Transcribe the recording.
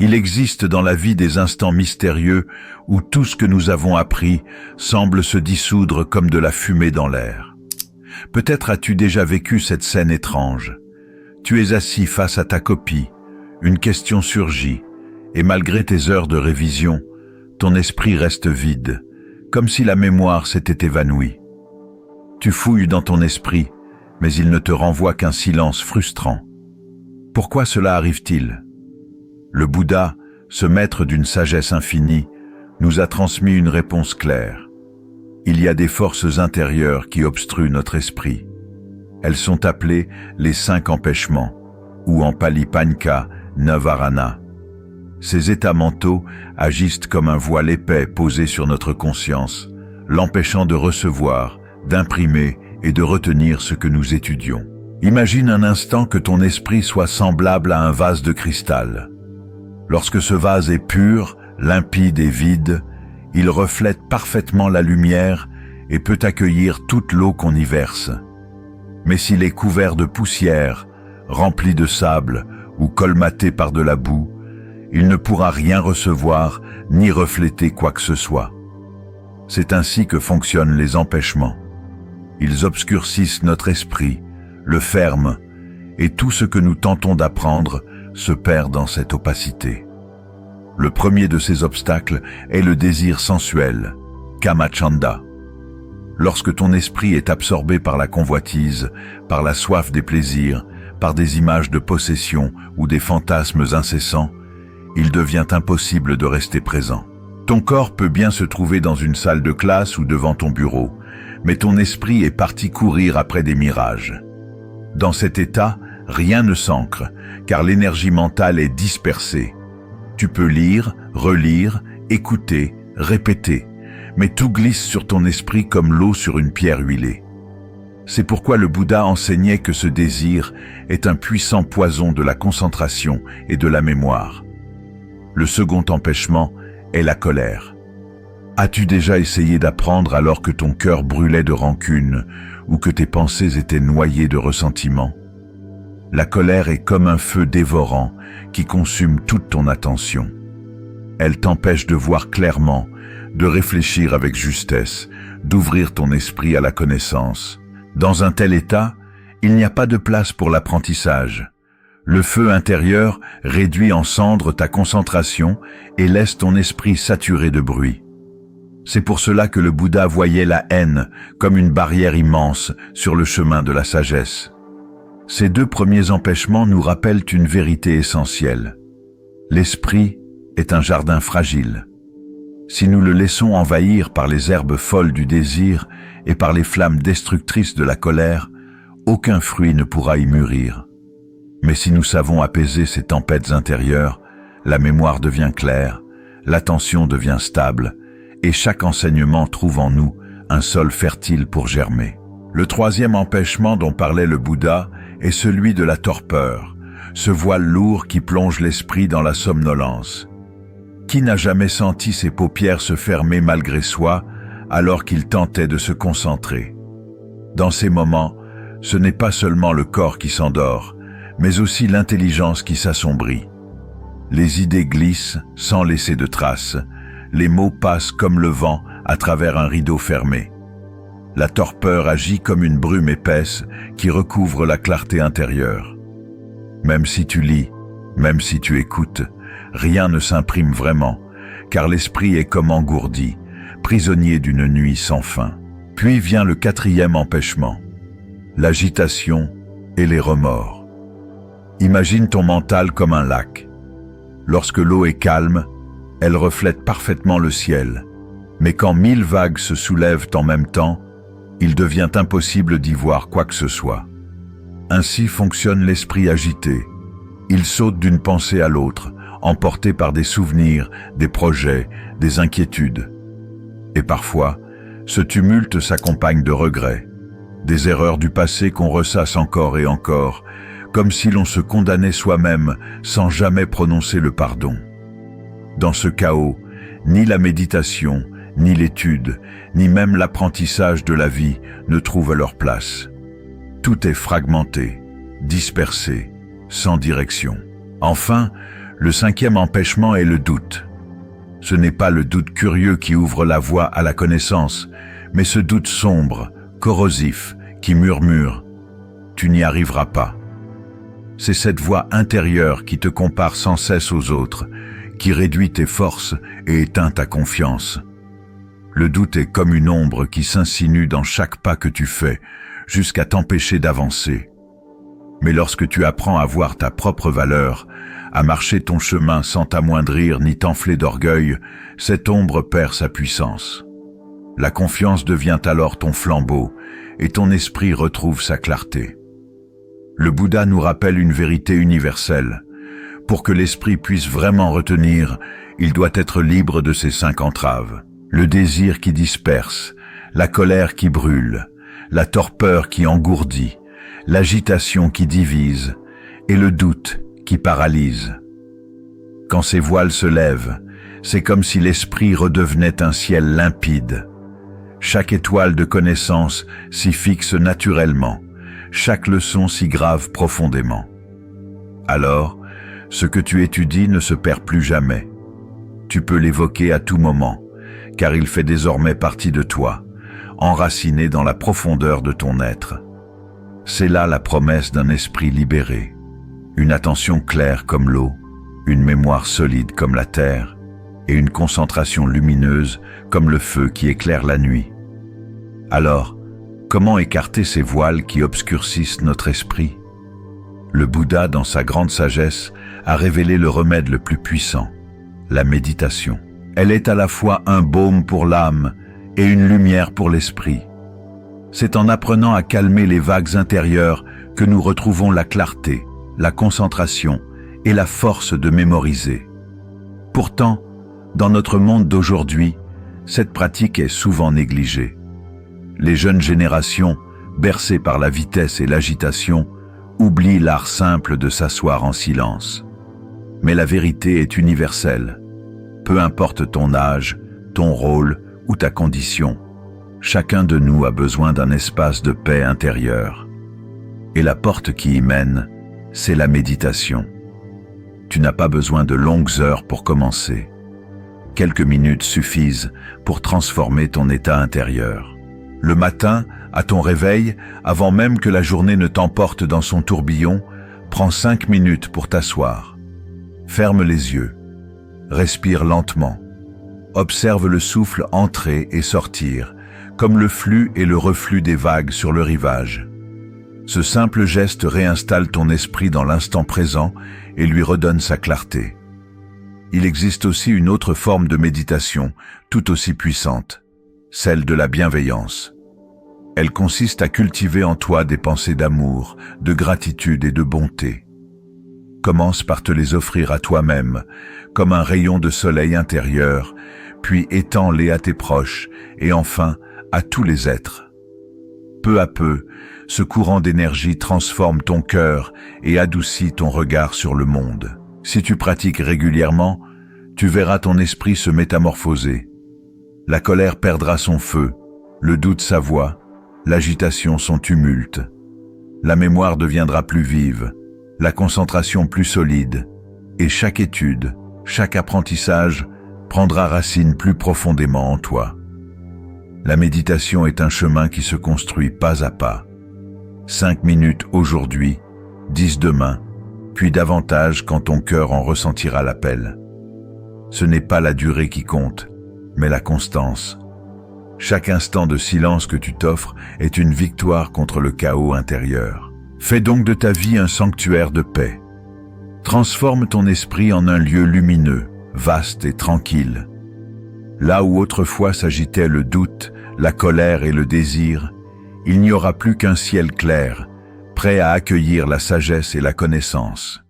Il existe dans la vie des instants mystérieux où tout ce que nous avons appris semble se dissoudre comme de la fumée dans l'air. Peut-être as-tu déjà vécu cette scène étrange. Tu es assis face à ta copie, une question surgit, et malgré tes heures de révision, ton esprit reste vide, comme si la mémoire s'était évanouie. Tu fouilles dans ton esprit, mais il ne te renvoie qu'un silence frustrant. Pourquoi cela arrive-t-il ? Le Bouddha, ce maître d'une sagesse infinie, nous a transmis une réponse claire. Il y a des forces intérieures qui obstruent notre esprit. Elles sont appelées les 5 empêchements, ou en Pali Panca, Navarana. Ces états mentaux agissent comme un voile épais posé sur notre conscience, l'empêchant de recevoir, d'imprimer et de retenir ce que nous étudions. Imagine un instant que ton esprit soit semblable à un vase de cristal. Lorsque ce vase est pur, limpide et vide, il reflète parfaitement la lumière et peut accueillir toute l'eau qu'on y verse. Mais s'il est couvert de poussière, rempli de sable ou colmaté par de la boue, il ne pourra rien recevoir ni refléter quoi que ce soit. C'est ainsi que fonctionnent les empêchements. Ils obscurcissent notre esprit, le ferment, et tout ce que nous tentons d'apprendre se perd dans cette opacité. Le premier de ces obstacles est le désir sensuel, Kamachanda. Lorsque ton esprit est absorbé par la convoitise, par la soif des plaisirs, par des images de possession ou des fantasmes incessants, il devient impossible de rester présent. Ton corps peut bien se trouver dans une salle de classe ou devant ton bureau, mais ton esprit est parti courir après des mirages. Dans cet état, rien ne s'ancre, car l'énergie mentale est dispersée. Tu peux lire, relire, écouter, répéter, mais tout glisse sur ton esprit comme l'eau sur une pierre huilée. C'est pourquoi le Bouddha enseignait que ce désir est un puissant poison de la concentration et de la mémoire. Le second empêchement est la colère. As-tu déjà essayé d'apprendre alors que ton cœur brûlait de rancune ou que tes pensées étaient noyées de ressentiment ? La colère est comme un feu dévorant qui consume toute ton attention. Elle t'empêche de voir clairement, de réfléchir avec justesse, d'ouvrir ton esprit à la connaissance. Dans un tel état, il n'y a pas de place pour l'apprentissage. Le feu intérieur réduit en cendres ta concentration et laisse ton esprit saturé de bruit. C'est pour cela que le Bouddha voyait la haine comme une barrière immense sur le chemin de la sagesse. Ces 2 premiers empêchements nous rappellent une vérité essentielle. L'esprit est un jardin fragile. Si nous le laissons envahir par les herbes folles du désir et par les flammes destructrices de la colère, aucun fruit ne pourra y mûrir. Mais si nous savons apaiser ces tempêtes intérieures, la mémoire devient claire, l'attention devient stable, et chaque enseignement trouve en nous un sol fertile pour germer. Le 3e empêchement dont parlait le Bouddha est celui de la torpeur, ce voile lourd qui plonge l'esprit dans la somnolence. Qui n'a jamais senti ses paupières se fermer malgré soi alors qu'il tentait de se concentrer? Dans ces moments, ce n'est pas seulement le corps qui s'endort, mais aussi l'intelligence qui s'assombrit. Les idées glissent sans laisser de traces, les mots passent comme le vent à travers un rideau fermé. La torpeur agit comme une brume épaisse qui recouvre la clarté intérieure. Même si tu lis, même si tu écoutes, rien ne s'imprime vraiment, car l'esprit est comme engourdi, prisonnier d'une nuit sans fin. Puis vient le 4e empêchement, l'agitation et les remords. Imagine ton mental comme un lac. Lorsque l'eau est calme, elle reflète parfaitement le ciel, mais quand 1000 vagues se soulèvent en même temps, il devient impossible d'y voir quoi que ce soit. Ainsi fonctionne l'esprit agité. Il saute d'une pensée à l'autre, emporté par des souvenirs, des projets, des inquiétudes. Et parfois, ce tumulte s'accompagne de regrets, des erreurs du passé qu'on ressasse encore et encore, comme si l'on se condamnait soi-même sans jamais prononcer le pardon. Dans ce chaos, ni la méditation, ni l'étude, ni même l'apprentissage de la vie ne trouvent leur place. Tout est fragmenté, dispersé, sans direction. Enfin, Le cinquième empêchement est le doute. Ce n'est pas le doute curieux qui ouvre la voie à la connaissance, mais ce doute sombre, corrosif, qui murmure « Tu n'y arriveras pas ». C'est cette voix intérieure qui te compare sans cesse aux autres, qui réduit tes forces et éteint ta confiance. Le doute est comme une ombre qui s'insinue dans chaque pas que tu fais, jusqu'à t'empêcher d'avancer. Mais lorsque tu apprends à voir ta propre valeur, à marcher ton chemin sans t'amoindrir ni t'enfler d'orgueil, cette ombre perd sa puissance. La confiance devient alors ton flambeau, et ton esprit retrouve sa clarté. Le Bouddha nous rappelle une vérité universelle. Pour que l'esprit puisse vraiment retenir, il doit être libre de ses 5 entraves. Le désir qui disperse, la colère qui brûle, la torpeur qui engourdit, l'agitation qui divise et le doute qui paralyse. Quand ces voiles se lèvent, c'est comme si l'esprit redevenait un ciel limpide. Chaque étoile de connaissance s'y fixe naturellement, chaque leçon s'y grave profondément. Alors, ce que tu étudies ne se perd plus jamais. Tu peux l'évoquer à tout moment, car il fait désormais partie de toi, enraciné dans la profondeur de ton être. C'est là la promesse d'un esprit libéré, une attention claire comme l'eau, une mémoire solide comme la terre, et une concentration lumineuse comme le feu qui éclaire la nuit. Alors, comment écarter ces voiles qui obscurcissent notre esprit? Le Bouddha, dans sa grande sagesse, a révélé le remède le plus puissant, la méditation. Elle est à la fois un baume pour l'âme et une lumière pour l'esprit. C'est en apprenant à calmer les vagues intérieures que nous retrouvons la clarté, la concentration et la force de mémoriser. Pourtant, dans notre monde d'aujourd'hui, cette pratique est souvent négligée. Les jeunes générations, bercées par la vitesse et l'agitation, oublient l'art simple de s'asseoir en silence. Mais la vérité est universelle. Peu importe ton âge, ton rôle ou ta condition, chacun de nous a besoin d'un espace de paix intérieure. Et la porte qui y mène, c'est la méditation. Tu n'as pas besoin de longues heures pour commencer. Quelques minutes suffisent pour transformer ton état intérieur. Le matin, à ton réveil, avant même que la journée ne t'emporte dans son tourbillon, prends 5 minutes pour t'asseoir. Ferme les yeux. Respire lentement. Observe le souffle entrer et sortir, comme le flux et le reflux des vagues sur le rivage. Ce simple geste réinstalle ton esprit dans l'instant présent et lui redonne sa clarté. Il existe aussi une autre forme de méditation, tout aussi puissante, celle de la bienveillance. Elle consiste à cultiver en toi des pensées d'amour, de gratitude et de bonté. Commence par te les offrir à toi-même, comme un rayon de soleil intérieur, puis étends-les à tes proches et enfin à tous les êtres. Peu à peu, ce courant d'énergie transforme ton cœur et adoucit ton regard sur le monde. Si tu pratiques régulièrement, tu verras ton esprit se métamorphoser. La colère perdra son feu, le doute sa voix, l'agitation son tumulte. La mémoire deviendra plus vive, la concentration plus solide, et chaque étude, chaque apprentissage prendra racine plus profondément en toi. La méditation est un chemin qui se construit pas à pas. 5 minutes aujourd'hui, 10 demain, puis davantage quand ton cœur en ressentira l'appel. Ce n'est pas la durée qui compte, mais la constance. Chaque instant de silence que tu t'offres est une victoire contre le chaos intérieur. Fais donc de ta vie un sanctuaire de paix. Transforme ton esprit en un lieu lumineux, vaste et tranquille. Là où autrefois s'agitaient le doute, la colère et le désir, il n'y aura plus qu'un ciel clair, prêt à accueillir la sagesse et la connaissance.